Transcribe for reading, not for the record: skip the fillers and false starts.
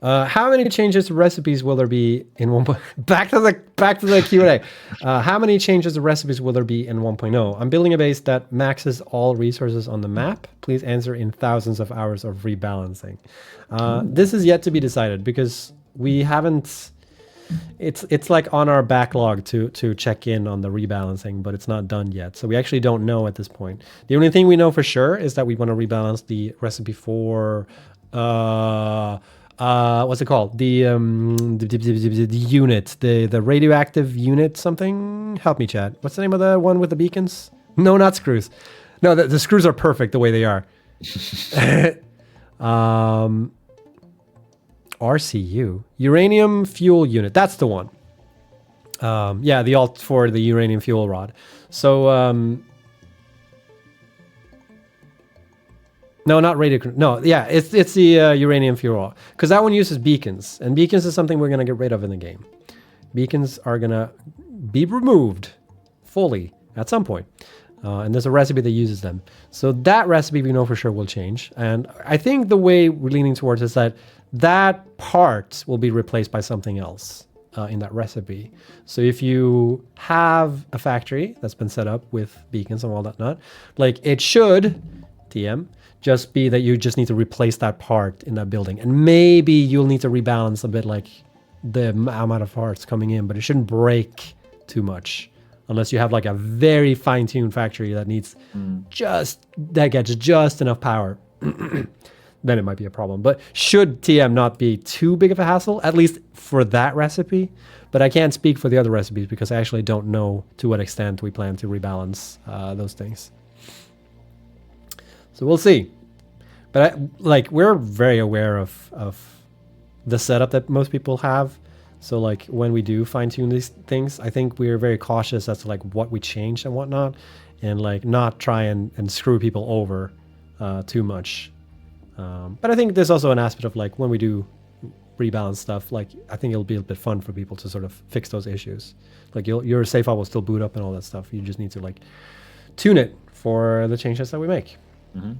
How many changes to recipes will there be in one? Back to the Q&A. How many changes to recipes will there be in 1.0? I'm building a base that maxes all resources on the map. Please answer in thousands of hours of rebalancing. This is yet to be decided because we haven't. It's like on our backlog to check in on the rebalancing, but it's not done yet. So we actually don't know at this point. The only thing we know for sure is that we want to rebalance the recipe for what's it called? The unit, the radioactive unit something. Help me, Chad. What's the name of the one with the beacons? No, not screws. No, the screws are perfect the way they are. RCU, uranium fuel unit. That's the one. Yeah, the alt for the uranium fuel rod. So, no, not radio. No, yeah, it's the uranium fuel rod because that one uses beacons, and beacons is something we're gonna get rid of in the game. Beacons are gonna be removed fully at some point. And there's a recipe that uses them. So that recipe we know for sure will change. And I think the way we're leaning towards is that part will be replaced by something else in that recipe. So if you have a factory that's been set up with beacons and all that nut, like it should, TM, just be that you just need to replace that part in that building. And maybe you'll need to rebalance a bit like the amount of parts coming in, but it shouldn't break too much. Unless you have like a very fine-tuned factory that needs that gets just enough power, then it might be a problem. But should TM not be too big of a hassle, at least for that recipe? But I can't speak for the other recipes because I actually don't know to what extent we plan to rebalance those things. So we'll see. But we're very aware of the setup that most people have. So like when we do fine tune these things, I think we're very cautious as to like what we change and whatnot, and like not try and screw people over too much. But I think there's also an aspect of like when we do rebalance stuff, like I think it'll be a bit fun for people to sort of fix those issues. Like your save file will still boot up and all that stuff. You just need to like tune it for the changes that we make. Mm-hmm.